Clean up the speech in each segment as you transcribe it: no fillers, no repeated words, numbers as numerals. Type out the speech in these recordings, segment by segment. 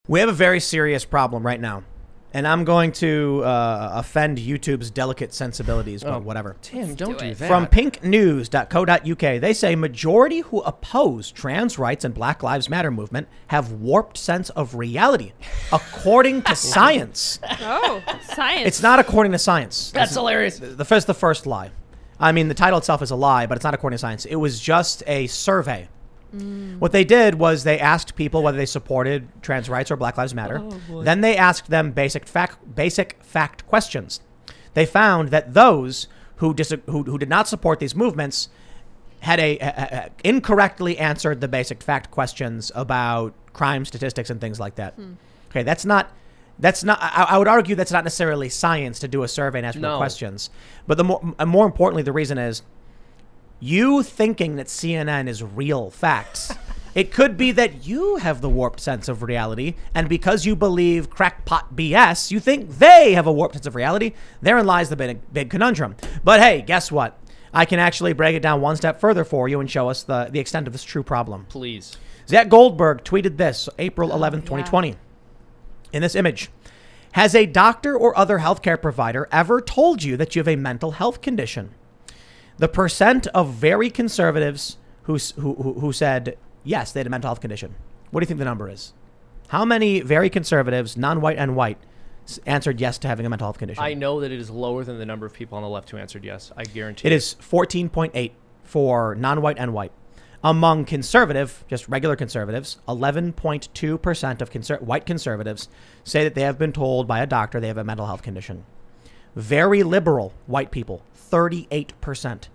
We have a very serious problem right now. And I'm going to offend YouTube's delicate sensibilities, but whatever. Tim, don't do that. From pinknews.co.uk, they say majority who oppose trans rights and Black Lives Matter movement have warped sense of reality, according to science. Oh, science. It's not according to science. That's hilarious. The first lie. I mean, the title itself is a lie, but it's not according to science. It was just a survey. What they did was they asked people whether they supported trans rights or Black Lives Matter. Then they asked them basic fact questions. They found that those who did not support these movements had incorrectly answered the basic fact questions about crime statistics and things like that. Okay, that's not. I would argue that's not necessarily science to do a survey and ask questions. But the more importantly, the reason is, you thinking that CNN is real facts. It could be that you have the warped sense of reality, and because you believe crackpot BS, you think they have a warped sense of reality. Therein lies the big conundrum. But hey, guess what? I can actually break it down one step further for you and show us the extent of this true problem. Please. Zach Goldberg tweeted this April 11th, 2020. In this image, has a doctor or other healthcare provider ever told you that you have a mental health condition? The percent of very conservatives who said yes, they had a mental health condition. What do you think the number is? How many very conservatives, non-white and white, answered yes to having a mental health condition? I know that it is lower than the number of people on the left who answered yes. I guarantee it is 14.8 for non-white and white. Among conservative, just regular conservatives, 11.2% of white conservatives say that they have been told by a doctor they have a mental health condition. Very liberal white people, 38%.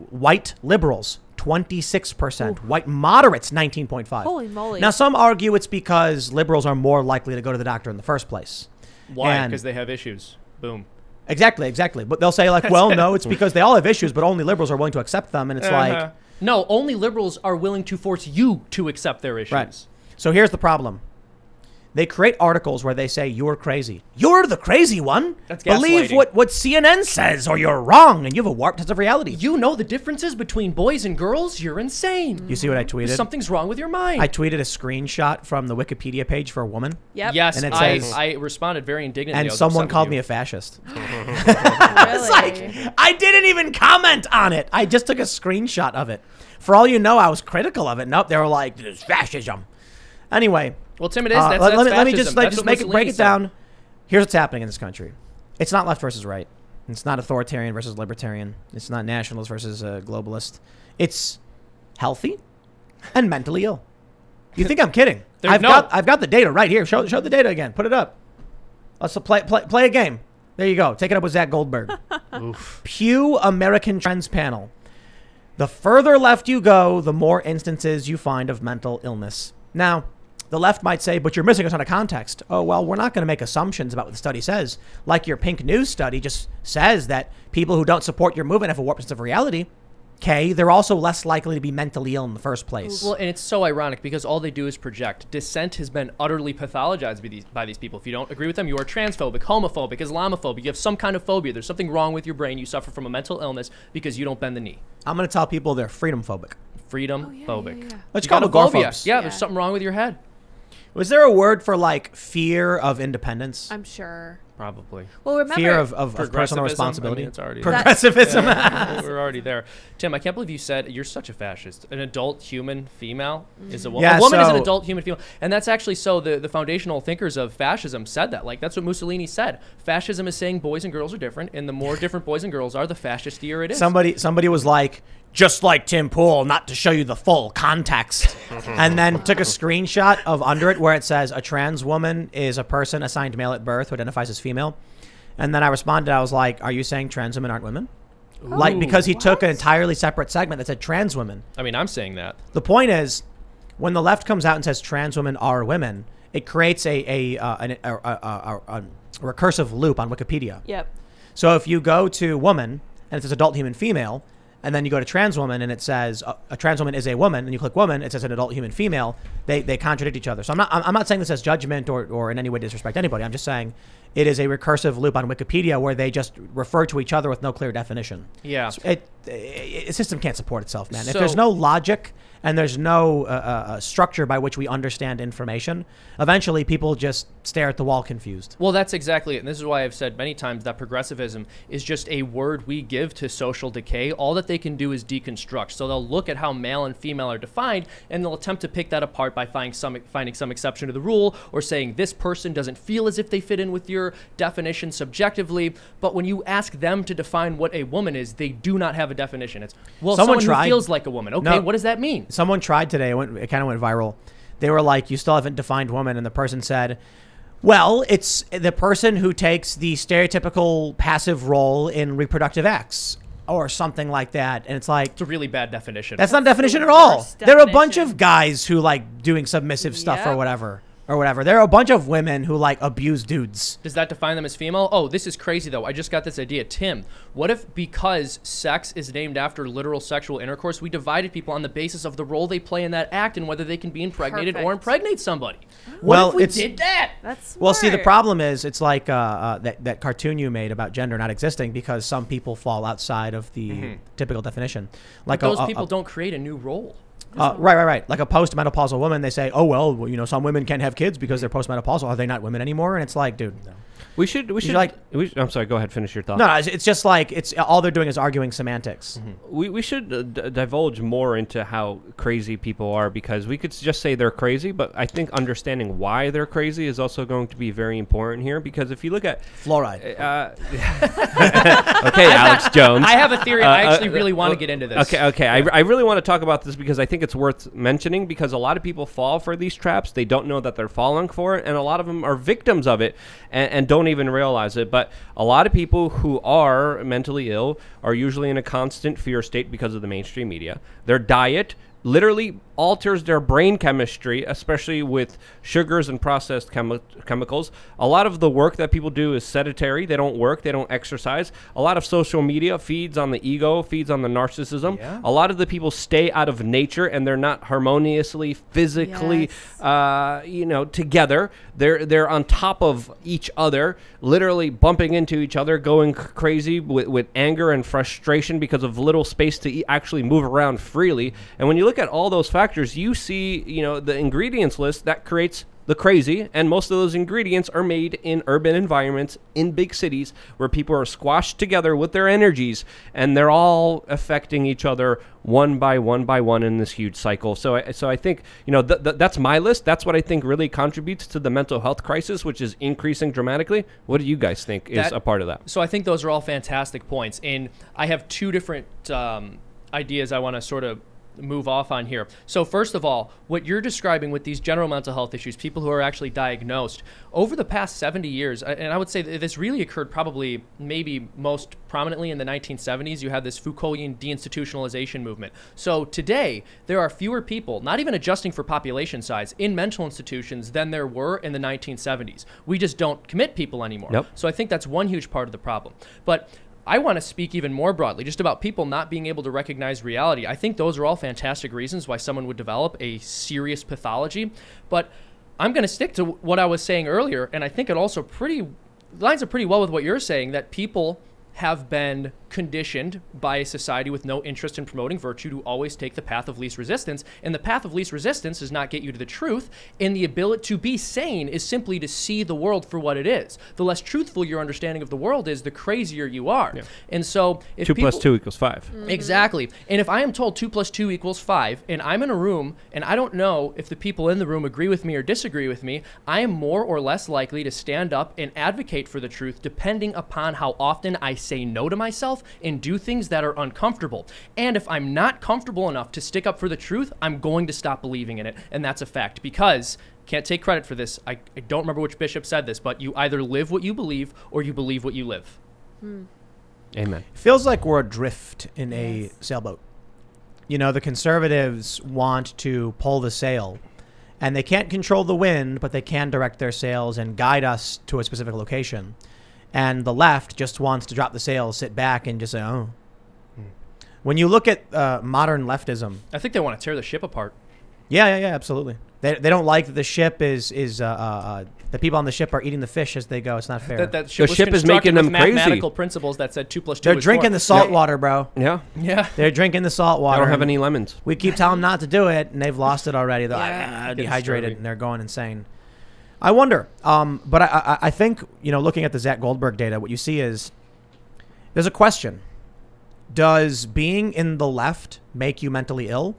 White liberals, 26%. Ooh. White moderates, 19.5%. Holy moly. Now, some argue it's because liberals are more likely to go to the doctor in the first place. Why? Because they have issues. Boom. Exactly. But they'll say, like, well, no, it's because they all have issues, but only liberals are willing to accept them. And it's like... No, only liberals are willing to force you to accept their issues. Right. So here's the problem. They create articles where they say, you're crazy. You're the crazy one. That's Believe gaslighting. what CNN says or you're wrong and you have a warped sense of reality. You know the differences between boys and girls? You're insane. You see what I tweeted? Something's wrong with your mind. I tweeded a screenshot from the Wikipedia page for a woman. Yep. Yes, and it says, I responded very indignantly. And someone called me a fascist. Really? It's like, I didn't even comment on it. I just took a screenshot of it. For all you know, I was critical of it. Nope, they were like, this is fascism. Anyway. Well, Tim, it is. That's let me fascism. just break it down. Here's what's happening in this country. It's not left versus right. It's not authoritarian versus libertarian. It's not nationalist versus globalist. It's healthy and mentally ill. You think I'm kidding? I've got the data right here. Show the data again. Put it up. Let's play a game. There you go. Take it up with Zach Goldberg. Pew American Trends Panel. The further left you go, the more instances you find of mental illness. Now, the left might say, but you're missing a ton of context. Oh, well, we're not going to make assumptions about what the study says. Like your Pink News study just says that people who don't support your movement have a warped sense of reality. Okay, they're also less likely to be mentally ill in the first place. Well, and it's so ironic because all they do is project. Dissent has been utterly pathologized by these people. If you don't agree with them, you are transphobic, homophobic, Islamophobic. You have some kind of phobia. There's something wrong with your brain. You suffer from a mental illness because you don't bend the knee. I'm going to tell people they're freedom phobic. Freedom phobic. Let's call them agoraphobes. Yeah, there's something wrong with your head. Was there a word for, like, fear of independence? I'm sure. Probably. Well, remember... Fear of personal responsibility. I mean, it's already progressivism. We're already there. Tim, I can't believe you said you're such a fascist. An adult human female is a woman. Yeah, a woman is an adult human female. And that's actually so the foundational thinkers of fascism said that. Like, that's what Mussolini said. Fascism is saying boys and girls are different, and the more different boys and girls are, the fascistier it is. Somebody was like, just like Tim Pool, not to show you the full context. And then took a screenshot of under it where it says a trans woman is a person assigned male at birth who identifies as female. And then I responded, I was like, are you saying trans women aren't women? Ooh, like, because he took an entirely separate segment that said trans women. I mean, I'm saying that. The point is, when the left comes out and says trans women are women, it creates a recursive loop on Wikipedia. Yep. So if you go to woman and it says adult human female, and then you go to trans woman and it says a trans woman is a woman, and you click woman, it says an adult human female. They contradict each other. So I'm not saying this as judgment or in any way disrespect anybody. I'm just saying it is a recursive loop on Wikipedia where they just refer to each other with no clear definition. Yeah. So a system can't support itself, man. If there's no logic and there's no structure by which we understand information, eventually people just stare at the wall confused. Well, that's exactly it. And this is why I've said many times that progressivism is just a word we give to social decay. All that they can do is deconstruct. So they'll look at how male and female are defined, and they'll attempt to pick that apart by finding some exception to the rule, or saying this person doesn't feel as if they fit in with your definition subjectively. But when you ask them to define what a woman is, they do not have a definition. It's, well, someone who feels like a woman. Okay, no, what does that mean? Someone tried today. It kind of went viral. They were like, you still haven't defined woman. And the person said, well, it's the person who takes the stereotypical passive role in reproductive acts or something like that. And it's like, it's a really bad definition. That's not a definition at all. There are a bunch of guys who like doing submissive stuff or whatever. There are a bunch of women who like abuse dudes. Does that define them as female? Oh, this is crazy though. I just got this idea. Tim, what if because sex is named after literal sexual intercourse, we divided people on the basis of the role they play in that act and whether they can be impregnated or impregnate somebody? What if we did that? That's smart. Well, see, the problem is it's like that cartoon you made about gender not existing because some people fall outside of the typical definition. Like but those people don't create a new role. Right. Like a postmenopausal woman, they say, oh, well, you know, some women can't have kids because they're postmenopausal. Are they not women anymore? And it's like, dude, no. We should I'm sorry, go ahead, finish your thought. No, it's just like, it's all they're doing is arguing semantics. We should divulge more into how crazy people are, because we could just say they're crazy, but I think understanding why they're crazy is also going to be very important here, because if you look at fluoride. Okay, Alex Jones. I have a theory. I actually really want to get into this. Okay. I really want to talk about this because I think it's worth mentioning, because a lot of people fall for these traps. They don't know that they're falling for it, and a lot of them are victims of it and don't even realize it. But a lot of people who are mentally ill are usually in a constant fear state because of the mainstream media. Their diet literally alters their brain chemistry, especially with sugars and processed chemicals. A lot of the work that people do is sedentary. They don't work. They don't exercise. A lot of social media feeds on the ego, feeds on the narcissism. Yeah. A lot of the people stay out of nature, and they're not harmoniously, physically, together. They're on top of each other, literally bumping into each other, going crazy with anger and frustration because of little space to actually move around freely. And when you look at all those factors, you see, the ingredients list that creates the crazy, and most of those ingredients are made in urban environments in big cities where people are squashed together with their energies, and they're all affecting each other one by one in this huge cycle. So I think, that's my list. That's what I think really contributes to the mental health crisis, which is increasing dramatically. What do you guys think is a part of that? So I think those are all fantastic points, and I have two different ideas I want to sort of move off on here. So first of all, what you're describing with these general mental health issues, people who are actually diagnosed, over the past 70 years, and I would say that this really occurred probably maybe most prominently in the 1970s, you had this Foucaultian deinstitutionalization movement. So today, there are fewer people, not even adjusting for population size, in mental institutions than there were in the 1970s. We just don't commit people anymore. Nope. So I think that's one huge part of the problem. But I want to speak even more broadly, just about people not being able to recognize reality. I think those are all fantastic reasons why someone would develop a serious pathology. But I'm going to stick to what I was saying earlier, and I think it also lines up pretty well with what you're saying, that people have been conditioned by a society with no interest in promoting virtue to always take the path of least resistance. And the path of least resistance does not get you to the truth. And the ability to be sane is simply to see the world for what it is. The less truthful your understanding of the world is, the crazier you are. Yeah. And so if 2 + 2 = 5. Exactly. And if I am told 2 + 2 = 5, and I'm in a room and I don't know if the people in the room agree with me or disagree with me, I am more or less likely to stand up and advocate for the truth depending upon how often I say no to myself and do things that are uncomfortable. And if I'm not comfortable enough to stick up for the truth, I'm going to stop believing in it. And that's a fact, because can't take credit for this. I don't remember which bishop said this, but you either live what you believe or you believe what you live. Amen. Feels like we're adrift in a sailboat. The conservatives want to pull the sail, and they can't control the wind, but they can direct their sails and guide us to a specific location. And the left just wants to drop the sails, sit back, and just say, oh. When you look at modern leftism, I think they want to tear the ship apart. Yeah, absolutely. They don't like that the ship is the people on the ship are eating the fish as they go. It's not fair. That ship, the ship is making them crazy. Mathematical principles that said 2 + 2 They're is drinking 4. the salt water, bro. Yeah. They're drinking the salt water. They don't have any lemons. We keep telling them not to do it, and they've lost it already. They're dehydrated, disturbing. and they're going insane. I wonder, but I think, looking at the Zach Goldberg data, what you see is there's a question. Does being in the left make you mentally ill,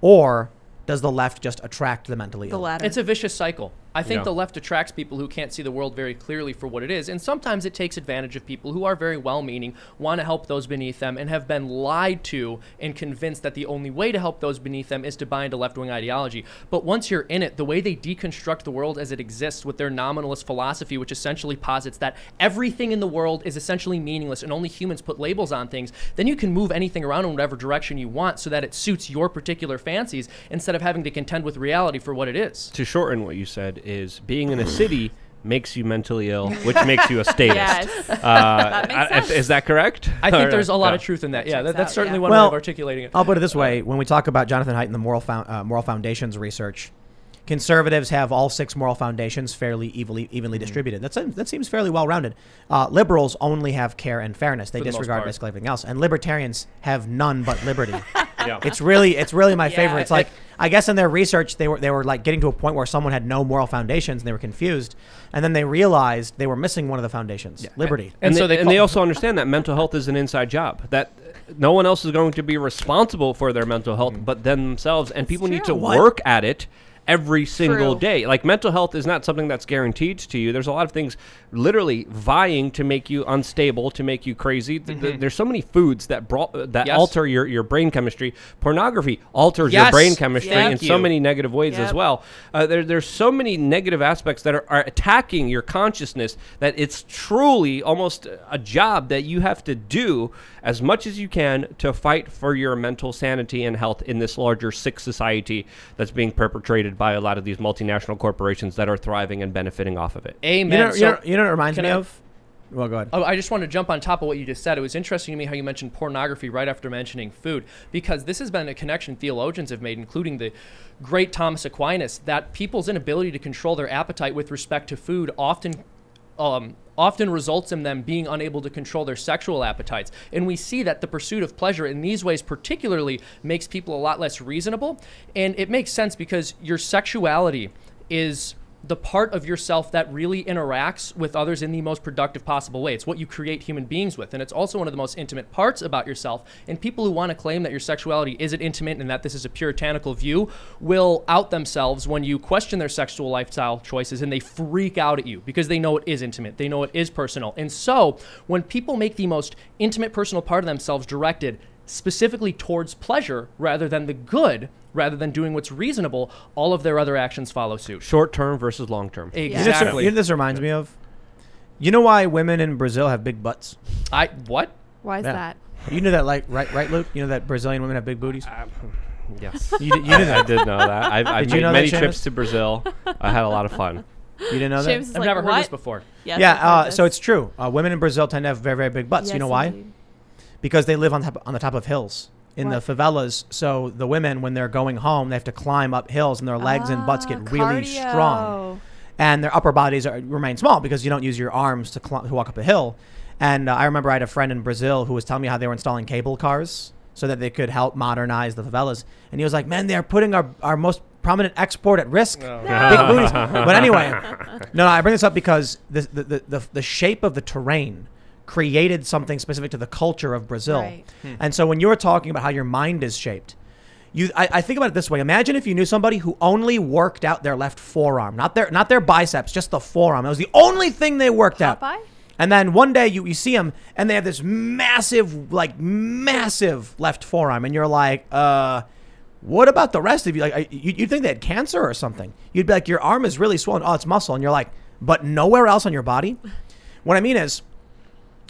or does the left just attract the mentally ill? The latter. It's a vicious cycle. I think the left attracts people who can't see the world very clearly for what it is, and sometimes it takes advantage of people who are very well-meaning, want to help those beneath them, and have been lied to and convinced that the only way to help those beneath them is to buy into left-wing ideology. But once you're in it, the way they deconstruct the world as it exists with their nominalist philosophy, which essentially posits that everything in the world is essentially meaningless and only humans put labels on things, then you can move anything around in whatever direction you want so that it suits your particular fancies instead of having to contend with reality for what it is. To shorten what you said is being in a city makes you mentally ill, which makes you a statist. Yes. That makes sense. Is that correct? I think there's a lot of truth in that. Yeah, that's certainly one way of articulating it. I'll put it this way. When we talk about Jonathan Haidt and the moral foundations research, conservatives have all 6 moral foundations fairly evenly distributed. That seems fairly well-rounded. Liberals only have care and fairness. They disregard basically everything else. And libertarians have none but liberty. It's really my favorite. It's like, I guess in their research, they were like getting to a point where someone had no moral foundations and they were confused. And then they realized they were missing one of the foundations, liberty. And they also understand that mental health is an inside job, that no one else is going to be responsible for their mental health but themselves. And people need to work at it every single day. Like, mental health is not something that's guaranteed to you. There's a lot of things literally vying to make you unstable, to make you crazy. There's so many foods that alter your brain chemistry. Pornography alters your brain chemistry in so many negative ways as well. There's so many negative aspects that are attacking your consciousness that it's truly almost a job that you have to do as much as you can to fight for your mental sanity and health in this larger sick society that's being perpetrated by a lot of these multinational corporations that are thriving and benefiting off of it. Amen. You know what it reminds me of? Well, go ahead. Oh, I just want to jump on top of what you just said. It was interesting to me how you mentioned pornography right after mentioning food, because this has been a connection theologians have made, including the great Thomas Aquinas, that people's inability to control their appetite with respect to food often results in them being unable to control their sexual appetites. And we see that the pursuit of pleasure in these ways particularly makes people a lot less reasonable. And it makes sense because your sexuality is the part of yourself that really interacts with others in the most productive possible way. It's what you create human beings with. And it's also one of the most intimate parts about yourself. And people who want to claim that your sexuality isn't intimate and that this is a puritanical view will out themselves when you question their sexual lifestyle choices, and they freak out at you because they know it is intimate. They know it is personal. And so when people make the most intimate personal part of themselves directed specifically towards pleasure rather than the good, rather than doing what's reasonable, all of their other actions follow suit. Short term versus long term. Exactly. You know, this reminds me of? You know why women in Brazil have big butts? What? Why is that? You knew that, right, Luke? You know that Brazilian women have big booties? Yes. You knew that? I did know that. I've made many trips to Brazil. I had a lot of fun. You didn't know that? I've never heard this before. Yes, so it's true. Women in Brazil tend to have very, very big butts. Yes, you know why? Indeed. Because they live on the top of hills. In the favelas, so the women, when they're going home, they have to climb up hills, and their legs and butts get really strong, and their upper bodies remain small because you don't use your arms to walk up a hill. And I remember I had a friend in Brazil who was telling me how they were installing cable cars so that they could help modernize the favelas, and he was like, "Man, they're putting our most prominent export at risk, big booties." But anyway, no, I bring this up because the shape of the terrain created something specific to the culture of Brazil. Right. And so when you're talking about how your mind is shaped, I think about it this way. Imagine if you knew somebody who only worked out their left forearm, not their biceps, just the forearm. That was the only thing they worked out. And then one day you see them and they have this massive left forearm, and you're like, what about the rest of you? Like, you'd think they had cancer or something. You'd be like, your arm is really swollen. Oh, it's muscle. And you're like, but nowhere else on your body? What I mean is,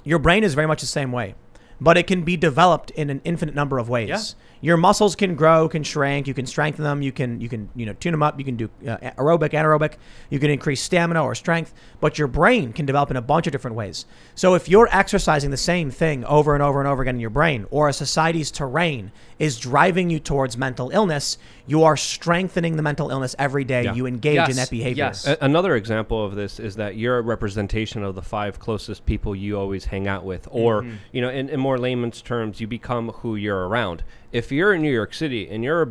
your brain is very much the same way, but it can be developed in an infinite number of ways. Your muscles can grow, can shrink. You can strengthen them. You can tune them up. You can do aerobic, anaerobic. You can increase stamina or strength. But your brain can develop in a bunch of different ways. So if you're exercising the same thing over and over and over again in your brain, or a society's terrain is driving you towards mental illness, you are strengthening the mental illness every day. You engage in that behavior. Another example of this is that you're a representation of the 5 closest people you always hang out with, or in more layman's terms, you become who you're around. If you're in New York City and you're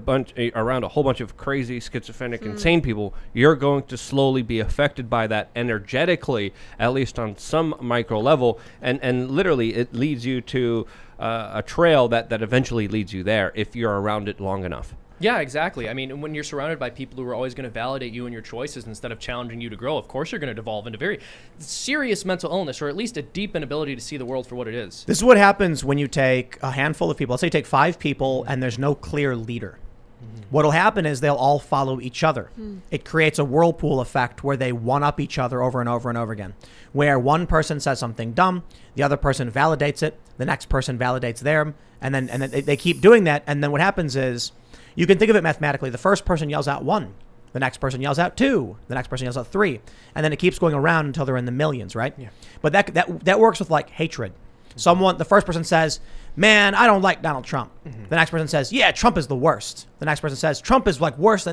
around a whole bunch of crazy, schizophrenic, insane people, you're going to slowly be affected by that energetically, at least on some micro level, and literally it leads you to a trail that eventually leads you there if you're around it long enough. Yeah, exactly. I mean, when you're surrounded by people who are always going to validate you and your choices instead of challenging you to grow, of course you're going to devolve into very serious mental illness, or at least a deep inability to see the world for what it is. This is what happens when you take a handful of people. Let's say you take 5 people and there's no clear leader. What'll happen is they'll all follow each other. It creates a whirlpool effect where they one-up each other over and over and over again, where one person says something dumb, the other person validates it, the next person validates them, and then they keep doing that. And then what happens is, you can think of it mathematically. The first person yells out 1. The next person yells out 2. The next person yells out 3. And then it keeps going around until they're in the millions, right? Yeah. But that works with like hatred. The first person says, man, I don't like Donald Trump. The next person says, yeah, Trump is the worst. The next person says, Trump is way worse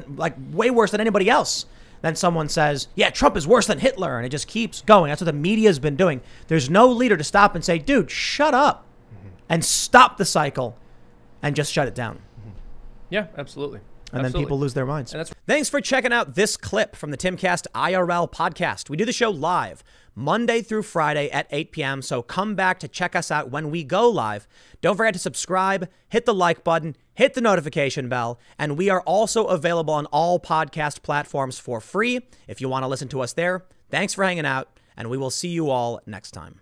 than anybody else. Then someone says, yeah, Trump is worse than Hitler. And it just keeps going. That's what the media's been doing. There's no leader to stop and say, dude, shut up and stop the cycle and just shut it down. Yeah, absolutely. And then people lose their minds. Thanks for checking out this clip from the Timcast IRL podcast. We do the show live Monday through Friday at 8 p.m. So come back to check us out when we go live. Don't forget to subscribe, hit the like button, hit the notification bell. And we are also available on all podcast platforms for free if you want to listen to us there. Thanks for hanging out, and we will see you all next time.